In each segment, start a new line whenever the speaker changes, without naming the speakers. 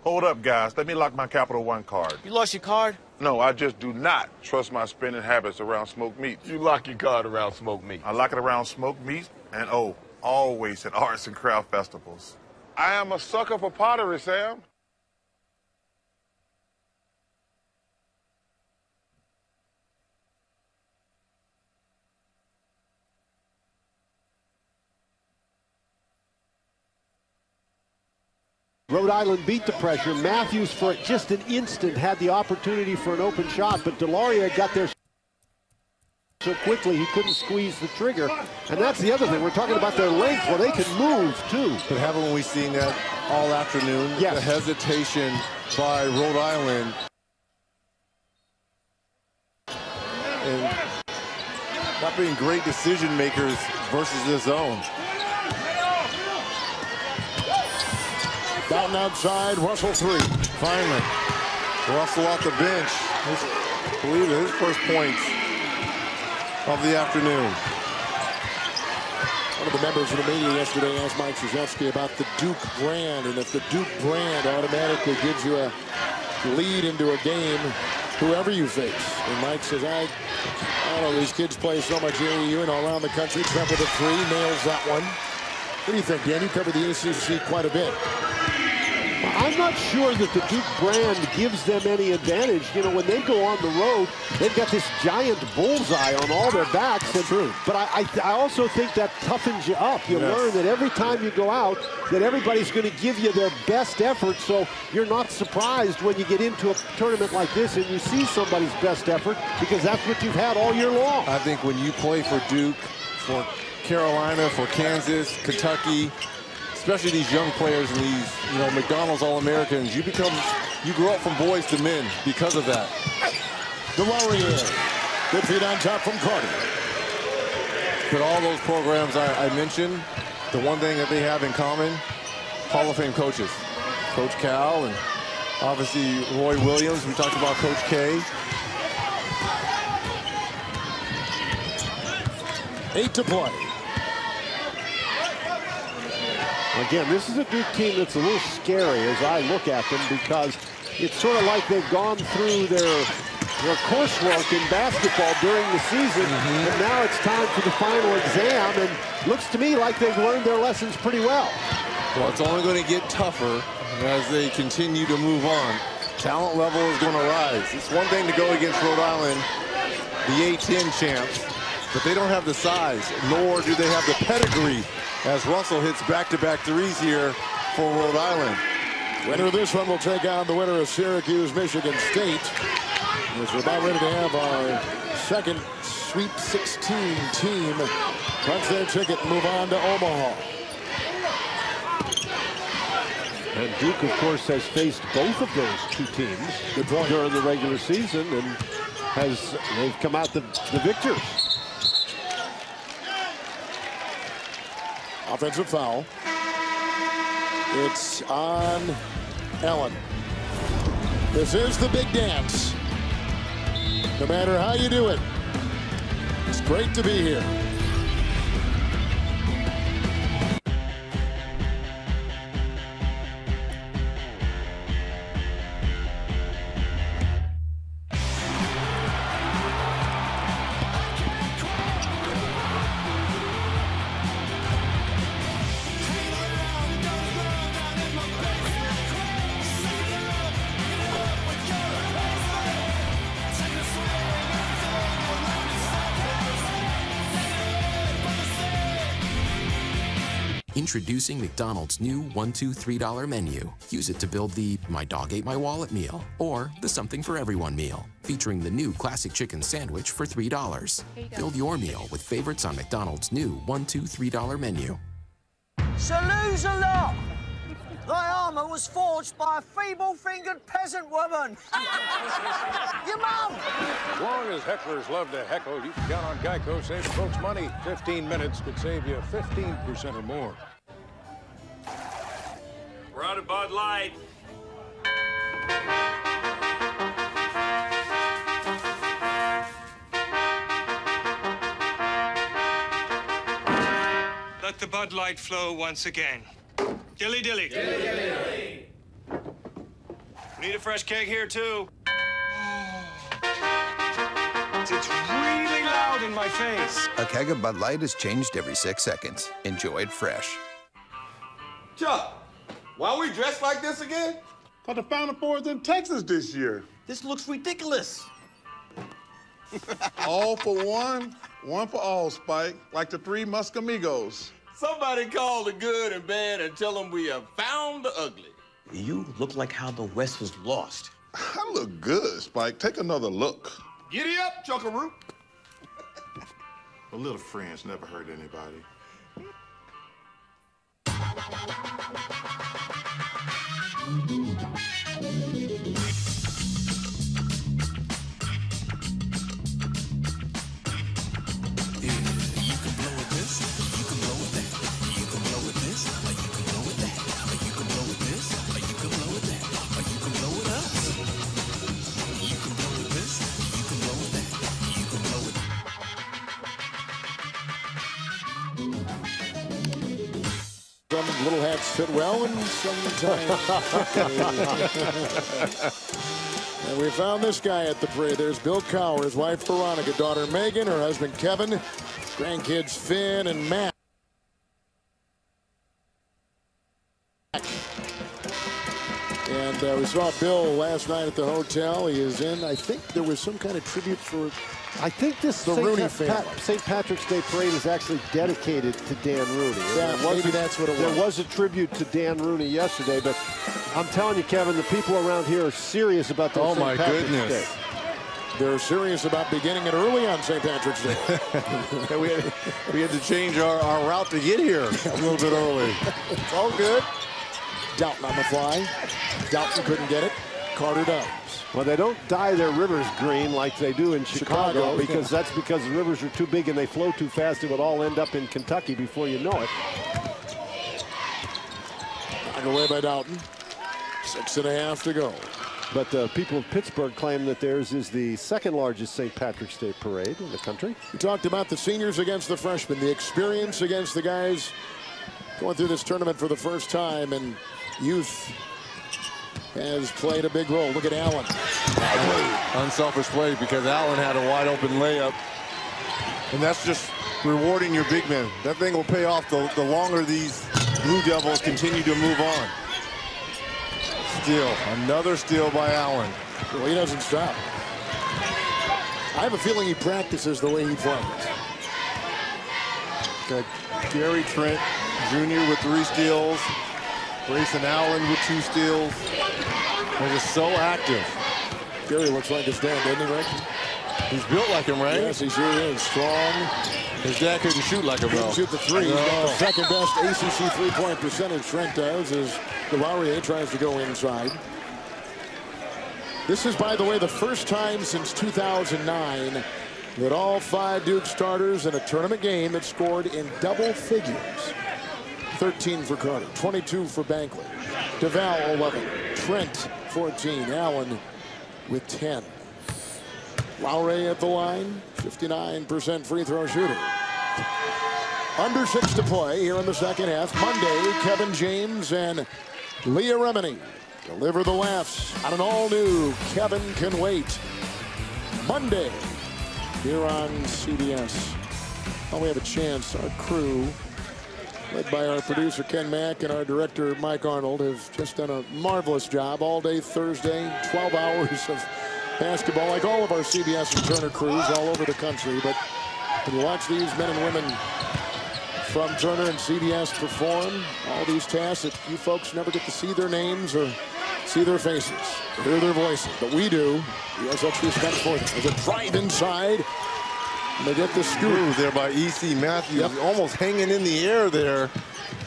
Hold up, guys. Let me lock my Capital One card.
You lost your card?
No, I just do not trust my spending habits around smoked meats.
You lock your card around smoked meat.
I lock it around smoked meats and, oh, always at arts and craft festivals. I am a sucker for pottery, Sam.
Rhode Island beat the pressure. Matthews, for just an instant, had the opportunity for an open shot, but Deloria got there so quickly he couldn't squeeze the trigger. And that's the other thing. We're talking about their length. Well, they can move, too.
But haven't we seen that all afternoon?
Yes.
The hesitation by Rhode Island. And not being great decision makers versus this zone.
Down outside, Russell 3.
Finally, Russell off the bench. I believe his first points of the afternoon.
One of the members of the media yesterday asked Mike Krzyzewski about the Duke brand, and if the Duke brand automatically gives you a lead into a game, whoever you face. And Mike says, I don't know, these kids play so much AAU and all around the country. Trevor the 3 nails that one. What do you think, Dan? You covered the ACC quite a bit.
I'm not sure that the Duke brand gives them any advantage. You know, when they go on the road, they've got this giant bullseye on all their backs.
That's true.
But I also think that toughens you up. You learn that every time you go out, that everybody's going to give you their best effort, so you're not surprised when you get into a tournament like this and you see somebody's best effort, because that's what you've had all year long.
I think when you play for Duke, for Carolina, for Kansas, Kentucky, especially these young players and these, you know, McDonald's All-Americans, you grow up from boys to men because of that.
Deloria, good feet on top from Carter.
But all those programs I mentioned, the one thing that they have in common, Hall of Fame coaches. Coach Cal and obviously Roy Williams. We talked about Coach K.
8 to play.
Again, this is a Duke team that's a little scary as I look at them, because it's sort of like they've gone through their coursework in basketball during the season, and now it's time for the final exam, and looks to me like they've learned their lessons pretty well.
Well, it's only going to get tougher as they continue to move on. Talent level is going to rise. It's one thing to go against Rhode Island, the A-10 champs, but they don't have the size, nor do they have the pedigree, as Russell hits back-to-back threes here for Rhode Island.
Winner of this one will take on the winner of Syracuse, Michigan State. As we're about ready to have our second Sweet 16 team punch their ticket and move on to Omaha.
And Duke, of course, has faced both of those two teams during the regular season, and they've come out the victors.
Offensive foul. It's on Allen. This is the big dance. No matter how you do it, it's great to be here.
Introducing McDonald's new $1, $2, $3 menu. Use it to build the My Dog Ate My Wallet meal or the Something for Everyone meal, featuring the new classic chicken sandwich for $3. Build your meal with favorites on McDonald's new $1, $2, $3 menu.
Salute a lot! Thy armour was forged by a feeble-fingered peasant woman. Your mum!
As long as hecklers love to heckle, you can count on Geico saving folks money. 15 minutes could save you 15% or more.
We're out of Bud Light.
Let the Bud Light flow once again. Dilly dilly. Dilly dilly.
Need a fresh keg here, too. It's really loud in my face.
A keg of Bud Light is changed every 6 seconds. Enjoy it fresh.
Chuck, why are we dressed like this again?
For the Final Four's in Texas this year.
This looks ridiculous.
All for one, one for all, Spike. Like the three Muscamigos.
Somebody call the good and bad and tell them we have found the ugly.
You look like how the West was lost.
I look good, Spike. Take another look.
Giddy up, Chuckaroo.
A little friends never hurt anybody.
Some little hats fit well, and sometimes. And we found this guy at the parade. There's Bill Cowher, his wife Veronica, daughter Megan, her husband Kevin, grandkids Finn and Matt. And we saw Bill last night at the hotel. He is in. I think there was some kind of tribute for.
I think this
The Rooney family.
St. Patrick's Day parade is actually dedicated to Dan Rooney.
Yeah, maybe that's what it was.
There was a tribute to Dan Rooney yesterday, but I'm telling you, Kevin, the people around here are serious about their St. Patrick's Day.
They're serious about beginning it early on St. Patrick's Day.
we had to change our route to get here a little bit early.
It's all good. Doughton on the fly. Doughton couldn't get it. Carter does.
Well, they don't dye their rivers green like they do in Chicago because that's because the rivers are too big and they flow too fast. It would all end up in Kentucky before you know it.
Knocked away by Doughton. 6.5 to go.
But the people of Pittsburgh claim that theirs is the second largest St. Patrick's Day parade in the country.
We talked about the seniors against the freshmen, the experience against the guys going through this tournament for the first time, and youth has played a big role. Look at Allen.
Unselfish play because Allen had a wide open layup. And that's just rewarding your big men. That thing will pay off the longer these Blue Devils continue to move on. Steal. Another steal by Allen.
Well, he doesn't stop. I have a feeling he practices the way he plays.
Got Gary Trent Jr. with 3 steals. Grayson Allen with 2 steals. They're just so active.
Gary looks like his dad, doesn't he, Rick?
He's built like him, right?
Yes, he sure is. Strong.
His dad couldn't shoot like him, though.
Shoot the three. He's got the second best ACC three-point percentage. Trent does as Delaware tries to go inside. This is, by the way, the first time since 2009 that all 5 Duke starters in a tournament game that scored in double figures. 13 for Carter, 22 for Bankley. DeVal 11, Trent 14, Allen with 10. Lowry at the line, 59% free throw shooter. Under 6 to play here in the second half. Monday, Kevin James and Leah Remini deliver the laughs on an all-new Kevin Can Wait. Monday here on CBS. Well, we have a chance. Our crew, led by our producer Ken Mack and our director Mike Arnold, have just done a marvelous job all day Thursday. 12 hours of basketball, like all of our CBS and Turner crews all over the country. But when you watch these men and women from Turner and CBS perform all these tasks that you folks never get to see their names or see their faces, or hear their voices, but we do. We have such respect for them. There's a drive inside. And they get the scoop
there by E.C. Matthews. Yep. Almost hanging in the air there.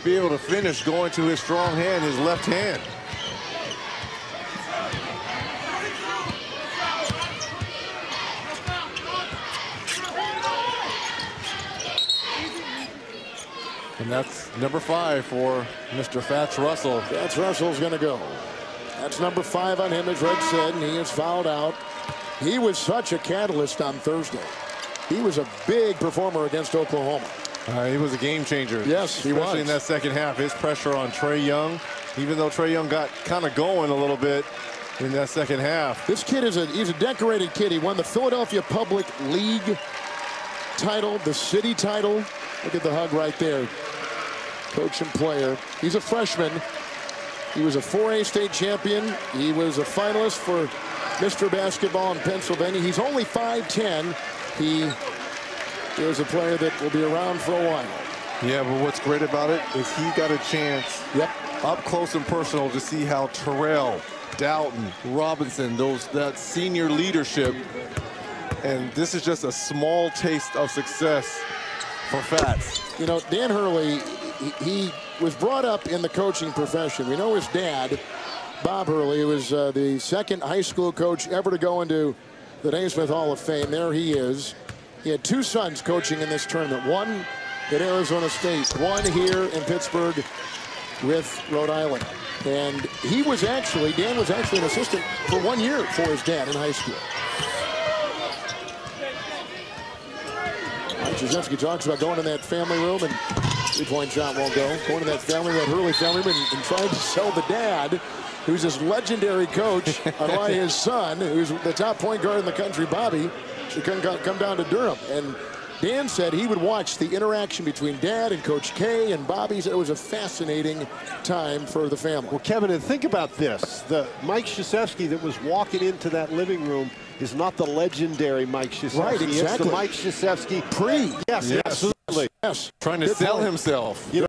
Be able to finish going to his strong hand, his left hand. And that's number 5 for Mr. Fats Russell.
Fats Russell's going to go. That's number 5 on him, as Red said, and he is fouled out. He was such a catalyst on Thursday. He was a big performer against Oklahoma.
He was a game changer.
Yes, he was.
Especially in that second half. His pressure on Trae Young. Even though Trae Young got kind of going a little bit, in that second half.
This kid he's a decorated kid. He won the Philadelphia Public League title, the city title. Look at the hug right there. Coach and player. He's a freshman. He was a 4A state champion. He was a finalist for Mr. Basketball in Pennsylvania. He's only 5'10". He is a player that will be around for a while.
Yeah, but what's great about it is he got a chance up close and personal to see how Terrell, Doughton, Robinson, that senior leadership, and this is just a small taste of success for Fats.
You know, Dan Hurley, he was brought up in the coaching profession. We know his dad, Bob Hurley, was the second high school coach ever to go into the Naismith Hall of Fame. There he is. He had 2 sons coaching in this tournament. One at Arizona State, one here in Pittsburgh with Rhode Island. And Dan was actually an assistant for 1 year for his dad in high school. Mike Krzyzewski talks about going in that family room, and 3-point shot won't go. Going to that Hurley family room, and trying to sell the dad, who's this legendary coach, on why his son, who's the top point guard in the country, Bobby, should come down to Durham. And Dan said he would watch the interaction between Dad and Coach K and Bobby. Said it was a fascinating time for the family.
Well, Kevin, and think about this. The Mike Krzyzewski that was walking into that living room is not the legendary Mike Krzyzewski.
Right, exactly.
It's the Mike Krzyzewski
pre.
Yes, absolutely.
Yes.
Trying to sell himself.
You